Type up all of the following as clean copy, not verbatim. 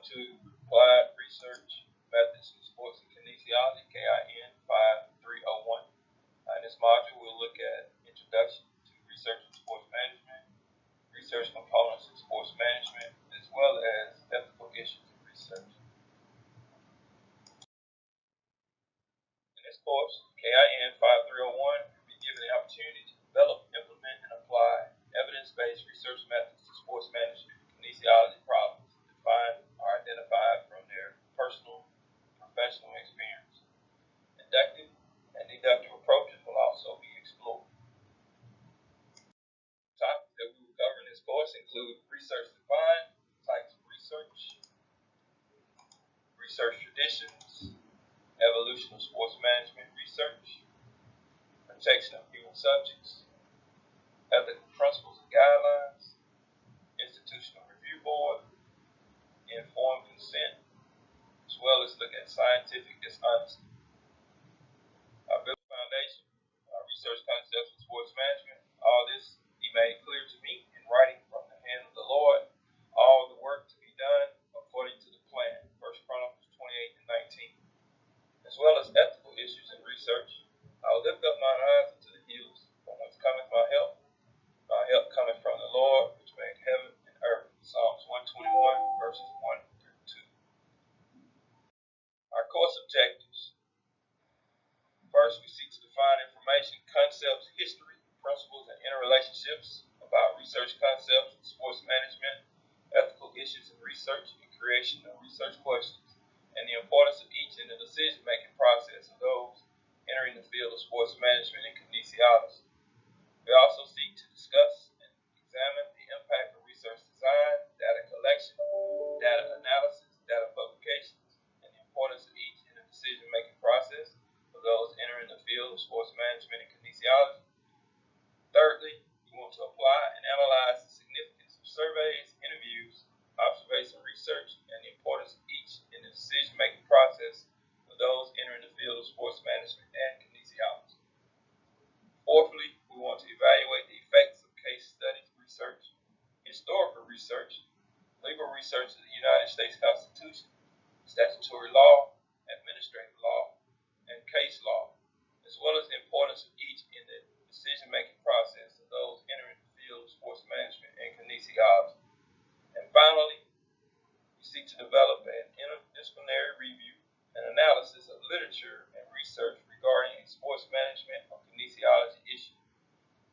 to Applied Research Methods in Sports and Kinesiology, KIN 5301. In this module, we'll look at Introduction to Research in Sports Management, Research Components in Sports Management, as well as ethical issues in research. In this course, KIN 5301 will be given the opportunity to develop, implement, and apply evidence-based research methods to sports management and kinesiology problems defined or identified from their personal, professional experience. Inductive and deductive approaches will also be explored. Topics that we will cover in this course include research defined, types of research, research traditions, evolution of sports management research, protection of human subjects, ethical principles and guidelines, institutional review board, informed consent, as well as look at scientific dishonesty. Our building foundation, our research concepts in sports management, all this be made clear to me in writing from the hand of the Lord, all the work to be done according to the plan, 1 Chronicles 28 and 19, as well as ethical issues in research. I will lift up mine eyes unto the hills, from whence cometh my help cometh from the Lord, which made heaven and earth. Psalms 121, verses 1 through 2. Our course objectives. First, we seek to define information, concepts, history, principles, and interrelationships about research concepts, sports management, ethical issues in research, and creation of research questions, and the importance of each in the decision-making process of those entering the field of sports management and kinesiology. We also seek to discuss and examine the impact of research design, data collection, data analysis, data publications, and the importance of each in the decision-making process for those entering the field of sports management and kinesiology. Thirdly, we want to apply and analyze the significance of surveys, interviews, observation research, and the importance of each in the decision-making process for those entering the field of sports management and kinesiology. Fourthly, we want to evaluate the effects of case studies research, historical research, legal research of the United States Constitution, statutory law, administrative law, and case law, as well as the importance of each in the decision-making process of those entering the field of sports management and kinesiology. And finally, we seek to develop an interdisciplinary review and analysis of literature and research regarding a sports management or kinesiology issue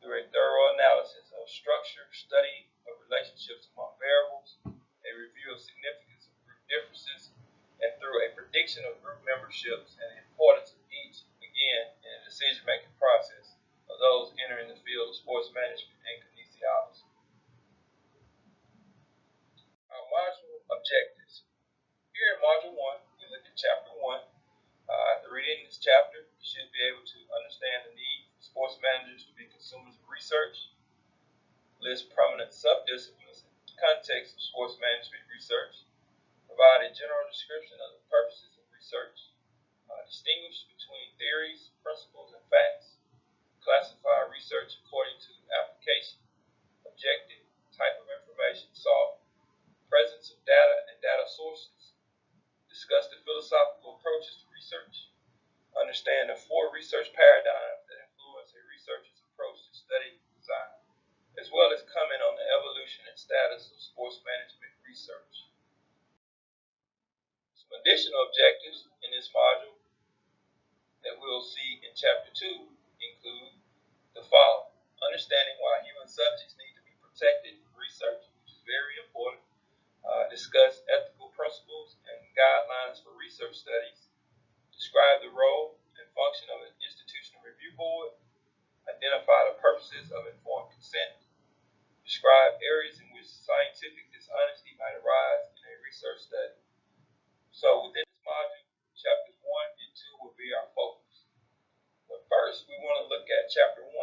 through a thorough analysis of structure, study of relationships among variables, a review of significance of group differences, and through a prediction of group memberships and the importance of each, again, in the decision-making process of those entering the field of sports management and kinesiology. Our module objectives. Here in Module 1, we look at Chapter 1. After reading this chapter, you should be able to understand the need for sports managers to be consumers of research, list prominent subdisciplines in the context of sports management research, provide a general description of the purposes of research, distinguish between theories, principles, and facts, classify research according to application, objective, type of information sought, presence of data and data sources, discuss the philosophical approaches to research, understand the 4 research paradigms that influence a researcher's approach to study and design, as well as comment on the evolution and status of sports management research. Some additional objectives in this module that we'll see in Chapter 2 include the following: understanding why human subjects need to be protected in research, which is very important. Discuss ethical principles and guidelines for research studies. Describe the role and function of an institutional review board. Identify the purposes of informed consent. Describe areas in which scientific dishonesty might arise in a research study. So within this module, Chapters 1 and 2 will be our focus. But first, we want to look at Chapter 1,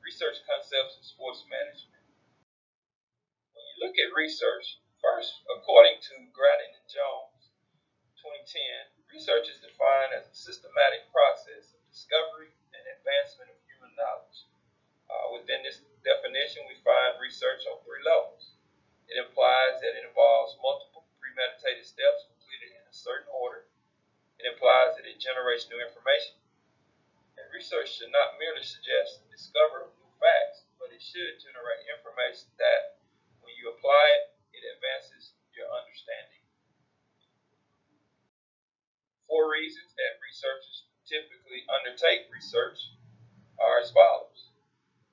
Research Concepts in Sports Management. When you look at research, first, according to Grattan and Jones, 2010, research is defined as a systematic process of discovery and advancement of human knowledge. Within this definition, we find research on 3 levels. It implies that it involves multiple premeditated generates new information. And research should not merely suggest the discovery of new facts, but it should generate information that, when you apply it, it advances your understanding. 4 reasons that researchers typically undertake research are as follows.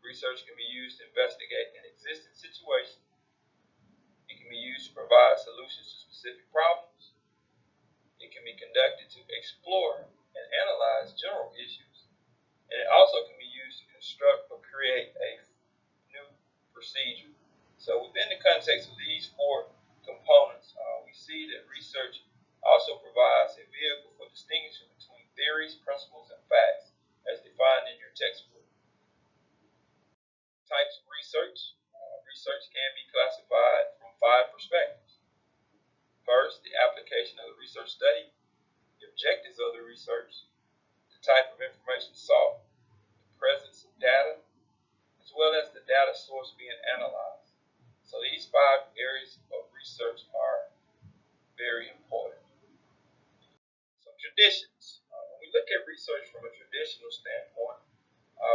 Research can be used to investigate an existing situation. It can be used to provide solutions to specific problems. It can be conducted to explore and analyze general issues. And it also can be used to construct or create a new procedure. So within the context of these 4 components, we see that research also provides a vehicle for distinguishing between theories, principles, and facts as defined in your textbook. Types of research. Research can be classified from 5 perspectives. First, the application of the research study, the objectives of the research, the type of information sought, the presence of data, as well as the data source being analyzed. So these 5 areas of research are very important. Some traditions. When we look at research from a traditional standpoint,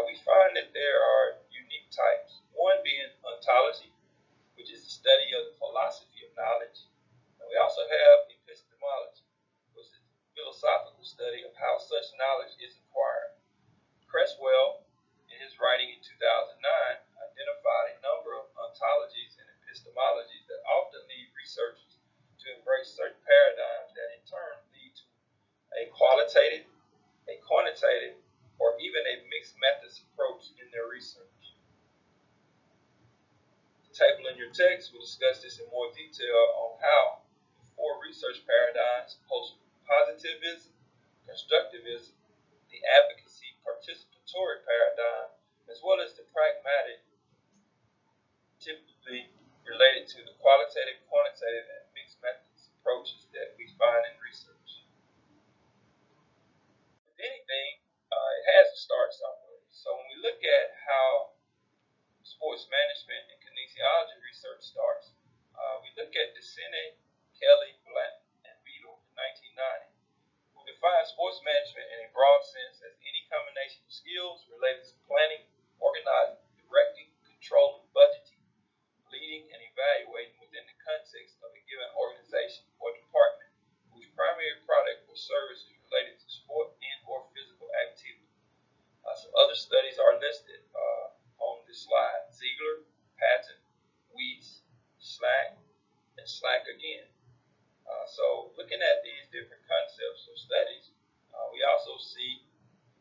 we find that there are unique types. One being ontology, which is the study of the philosophy of knowledge. And we also have epistemology, which is the philosophical study of how such knowledge is acquired. Creswell, in his writing in 2009, identified a number of ontologies and epistemologies that often lead researchers to embrace certain paradigms that in turn lead to a qualitative, a quantitative, or even a mixed methods approach in their research. The table in your text will discuss this in more detail on how the 4 research paradigms, positivism, constructivism, the advocacy participatory paradigm, as well as the pragmatic, typically related to the qualitative, quantitative, and mixed methods approaches that we find in research. With anything, it has to start somewhere. So when we look at how sports management and kinesiology research starts, we look at DeSene, Kelly, Blunt, and Beadle in 1990, who defined sports management in a broad sense as any combination of skills related to planning, organizing, directing, controlling, budgeting, leading, and evaluating within the context of a given organization or department whose primary product or service is related to sport and or physical activity. Some other studies are listed on this slide. Ziegler, Patton, Weiss, Slack, and Slack again. So looking at these different concepts or studies, we also see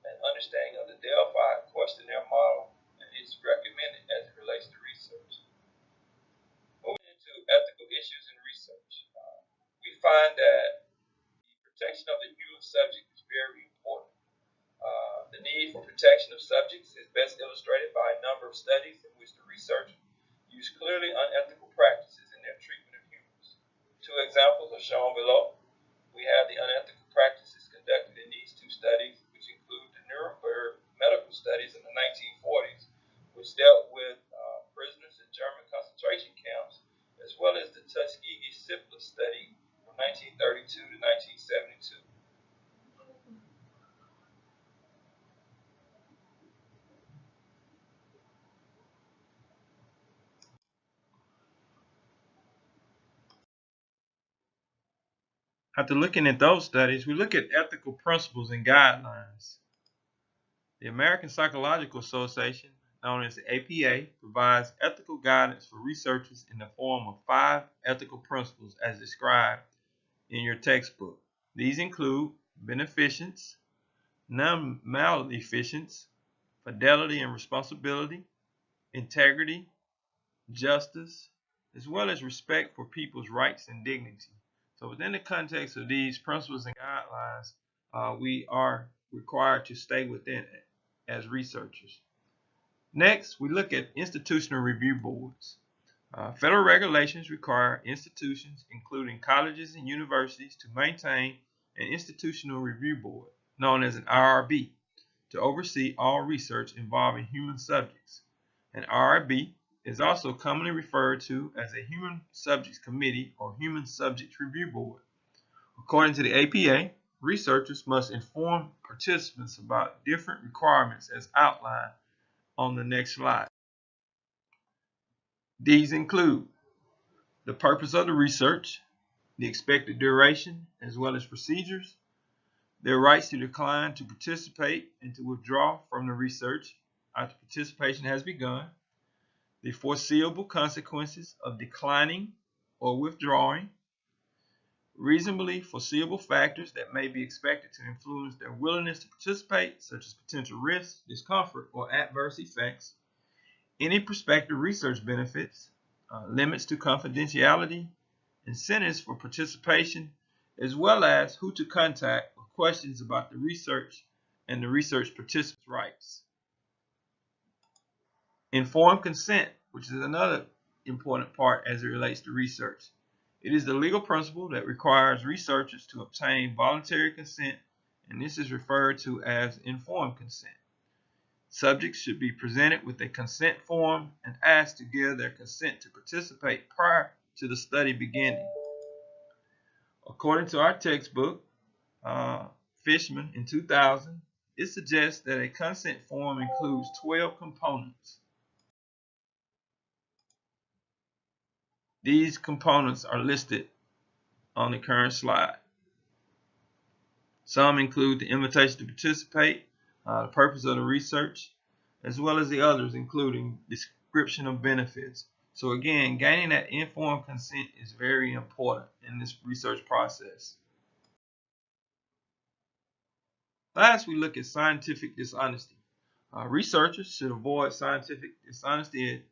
an understanding of the Delphi questionnaire model, and it's recommended as it relates to research. Moving into ethical issues in research, we find that the protection of the human subject is very important. The need for protection of subjects is best illustrated by a number of studies in which the researcher used clearly unethical practices in their treatment of humans. 2 examples are shown below. We have the unethical practices conducted in these 2 studies, which include the Nuremberg medical studies in the 1940s, which dealt with prisoners in German concentration camps, as well as the Tuskegee syphilis study from 1932 to 1972. After looking at those studies, we look at ethical principles and guidelines. The American Psychological Association, known as the APA, provides ethical guidance for researchers in the form of 5 ethical principles as described in your textbook. These include beneficence, non-maleficence, fidelity and responsibility, integrity, justice, as well as respect for people's rights and dignity. So within the context of these principles and guidelines, we are required to stay within it as researchers. Next, we look at institutional review boards. Federal regulations require institutions, including colleges and universities, to maintain an institutional review board, known as an IRB, to oversee all research involving human subjects. An IRB is also commonly referred to as a Human Subjects Committee or Human Subjects Review Board. According to the APA, researchers must inform participants about different requirements as outlined on the next slide. These include the purpose of the research, the expected duration, as well as procedures, their rights to decline to participate and to withdraw from the research after participation has begun, the foreseeable consequences of declining or withdrawing, reasonably foreseeable factors that may be expected to influence their willingness to participate, such as potential risks, discomfort, or adverse effects, any prospective research benefits, limits to confidentiality, incentives for participation, as well as who to contact for questions about the research and the research participants' rights. Informed consent, which is another important part as it relates to research. It is the legal principle that requires researchers to obtain voluntary consent, and this is referred to as informed consent. Subjects should be presented with a consent form and asked to give their consent to participate prior to the study beginning. According to our textbook, Fishman in 2000, it suggests that a consent form includes 12 components. These components are listed on the current slide. Some include the invitation to participate, the purpose of the research, as well as the others, including description of benefits. So again, gaining that informed consent is very important in this research process. Last, we look at scientific dishonesty. Researchers should avoid scientific dishonesty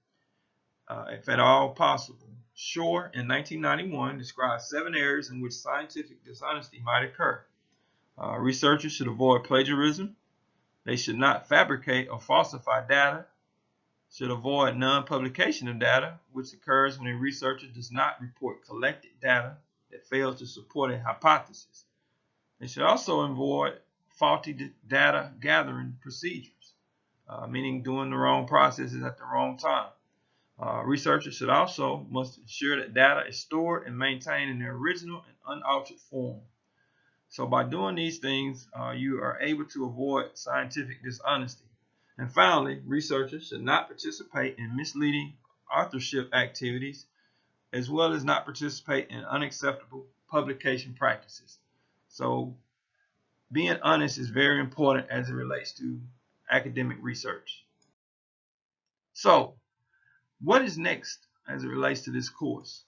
if at all possible. Shore in 1991 described 7 areas in which scientific dishonesty might occur. Researchers should avoid plagiarism. They should not fabricate or falsify data. Should avoid non-publication of data, which occurs when a researcher does not report collected data that fails to support a hypothesis. They should also avoid faulty data gathering procedures, meaning doing the wrong processes at the wrong time. Researchers should also must ensure that data is stored and maintained in their original and unaltered form. So by doing these things, you are able to avoid scientific dishonesty. And finally, researchers should not participate in misleading authorship activities, as well as not participate in unacceptable publication practices. So being honest is very important as it relates to academic research. So what is next as it relates to this course?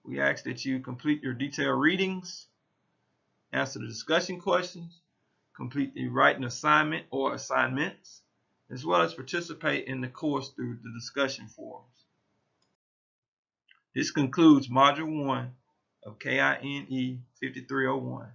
We ask that you complete your detailed readings, answer the discussion questions, complete the writing assignment or assignments, as well as participate in the course through the discussion forums. This concludes Module 1 of KINE 5301.